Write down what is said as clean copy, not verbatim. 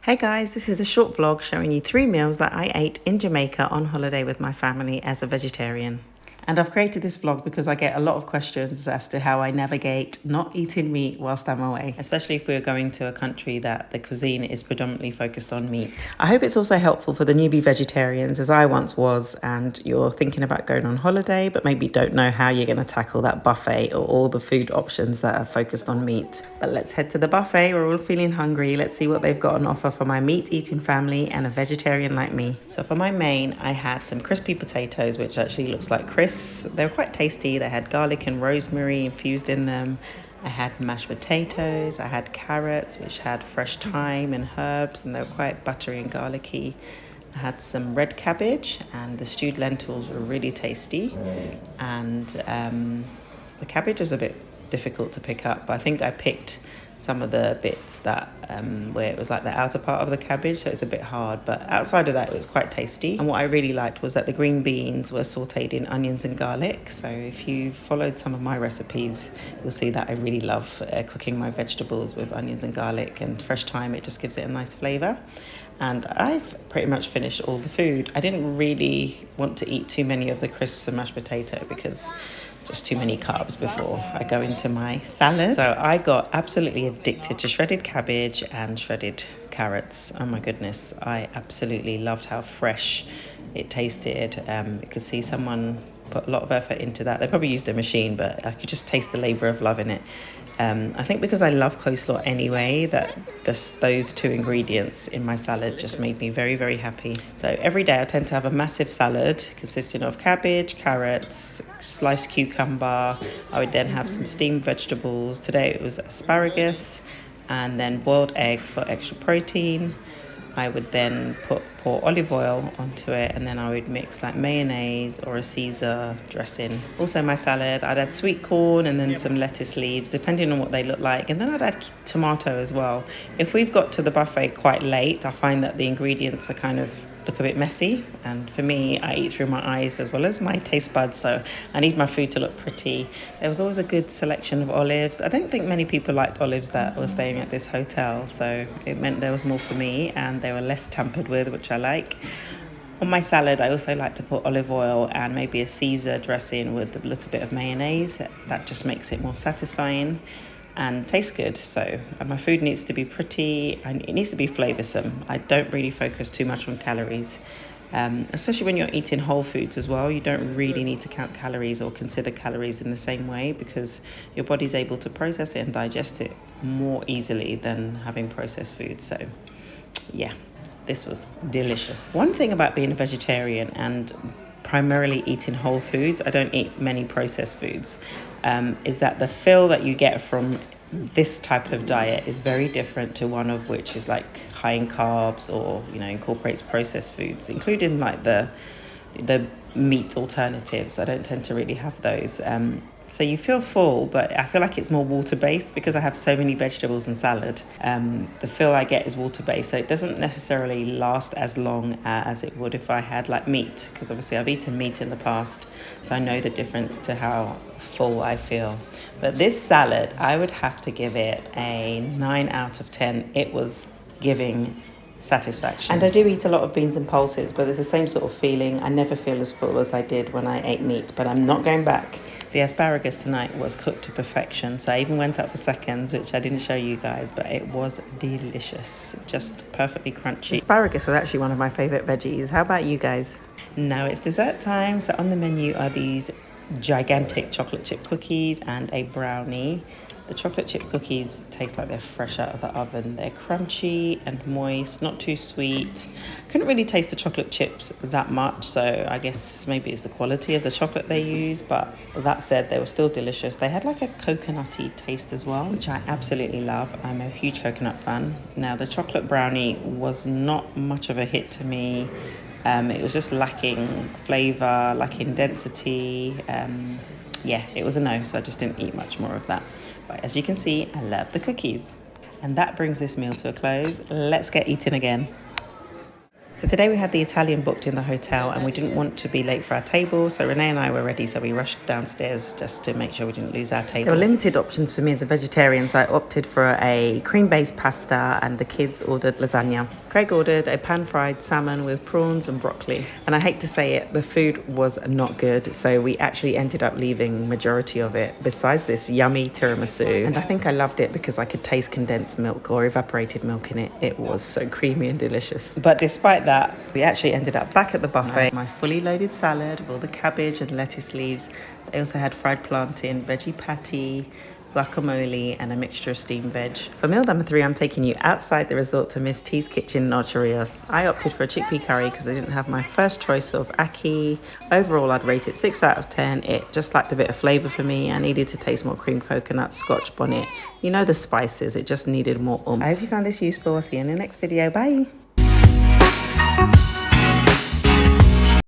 Hey guys, this is a short vlog showing you 3 meals that I ate in Jamaica on holiday with my family as a vegetarian. And I've created this vlog because I get a lot of questions as to how I navigate not eating meat whilst I'm away, especially if we're going to a country that the cuisine is predominantly focused on meat. I hope it's also helpful for the newbie vegetarians, as I once was, and you're thinking about going on holiday but maybe don't know how you're going to tackle that buffet or all the food options that are focused on meat. But let's head to the buffet. We're all feeling hungry. Let's see what they've got on offer for my meat-eating family and a vegetarian like me. So for my main, I had some crispy potatoes, which actually looks like crisps. They were quite tasty. They had garlic and rosemary infused in them. I had mashed potatoes. I had carrots, which had fresh thyme and herbs, and they were quite buttery and garlicky. I had some red cabbage, and the stewed lentils were really tasty. And the cabbage was a bit difficult to pick up, but I think I picked some of the bits that where it was like the outer part of the cabbage, so it's a bit hard, but outside of that it was quite tasty. And what I really liked was that the green beans were sauteed in onions and garlic. So if you followed some of my recipes, you'll see that I really love cooking my vegetables with onions and garlic and fresh thyme. It just gives it a nice flavor. And I've pretty much finished all the food. I didn't really want to eat too many of the crisps and mashed potato because just too many carbs before I go into my salad. So I got absolutely addicted to shredded cabbage and shredded carrots. Oh my goodness, I absolutely loved how fresh it tasted. You could see someone put a lot of effort into that. They probably used a machine, but I could just taste the labor of love in it. I think because I love coleslaw anyway, that those two ingredients in my salad just made me very, very happy. So every day I tend to have a massive salad consisting of cabbage, carrots, sliced cucumber. I would then have some steamed vegetables. Today it was asparagus and then boiled egg for extra protein. I would then pour olive oil onto it, and then I would mix like mayonnaise or a Caesar dressing. Also my salad, I'd add sweet corn and then some lettuce leaves, depending on what they look like. And then I'd add tomato as well. If we've got to the buffet quite late, I find that the ingredients are kind of look a bit messy. And for me, I eat through my eyes as well as my taste buds, so I need my food to look pretty. There was always a good selection of olives. I don't think many people liked olives that were staying at this hotel, so it meant there was more for me, and they were less tampered with, which I like. On my salad, I also like to put olive oil and maybe a Caesar dressing with a little bit of mayonnaise. That just makes it more satisfying and tastes good. So my food needs to be pretty and it needs to be flavoursome. I don't really focus too much on calories, especially when you're eating whole foods as well. You don't really need to count calories or consider calories in the same way, because your body's able to process it and digest it more easily than having processed food. So yeah, this was delicious. One thing about being a vegetarian and primarily eating whole foods, I don't eat many processed foods, is that the feel that you get from this type of diet is very different to one of which is like high in carbs or, you know, incorporates processed foods, including like the meat alternatives. I don't tend to really have those. So you feel full, but I feel like it's more water-based because I have so many vegetables and salad. The feel I get is water-based, so it doesn't necessarily last as long as it would if I had like meat, because obviously I've eaten meat in the past, so I know the difference to how full I feel. But this salad, I would have to give it a 9 out of 10. It was giving satisfaction. And I do eat a lot of beans and pulses, but there's the same sort of feeling. I never feel as full as I did when I ate meat, but I'm not going back. The asparagus tonight was cooked to perfection, so I even went up for seconds, which I didn't show you guys, but it was delicious, just perfectly crunchy. Asparagus is actually one of my favourite veggies. How about you guys? Now it's dessert time, so on the menu are these gigantic chocolate chip cookies and a brownie. The chocolate chip cookies taste like they're fresh out of the oven. They're crunchy and moist, not too sweet. Couldn't really taste the chocolate chips that much, so I guess maybe it's the quality of the chocolate they use, but that said, they were still delicious. They had like a coconutty taste as well, which I absolutely love. I'm a huge coconut fan. Now, the chocolate brownie was not much of a hit to me. It was just lacking flavour, lacking density. Yeah, it was a no, so I just didn't eat much more of that. But as you can see, I love the cookies. And that brings this meal to a close. Let's get eating again. So today we had the Italian booked in the hotel and we didn't want to be late for our table. So Renee and I were ready, so we rushed downstairs just to make sure we didn't lose our table. There were limited options for me as a vegetarian, so I opted for a cream-based pasta and the kids ordered lasagna. Craig ordered a pan-fried salmon with prawns and broccoli. And I hate to say it, the food was not good. So we actually ended up leaving majority of it besides this yummy tiramisu. And I think I loved it because I could taste condensed milk or evaporated milk in it. It was so creamy and delicious. But despite that, we actually ended up back at the buffet. My fully loaded salad with all the cabbage and lettuce leaves. They also had fried plantain, veggie patty, guacamole, and a mixture of steamed veg. For meal number 3, I'm taking you outside the resort to Miss T's kitchen in Ocho Rios. I opted for a chickpea curry because I didn't have my first choice of ackee. Overall, I'd rate it 6 out of 10. It just lacked a bit of flavour for me. I needed to taste more cream coconut, scotch bonnet. You know the spices, it just needed more oomph. I hope you found this useful. I'll see you in the next video. Bye!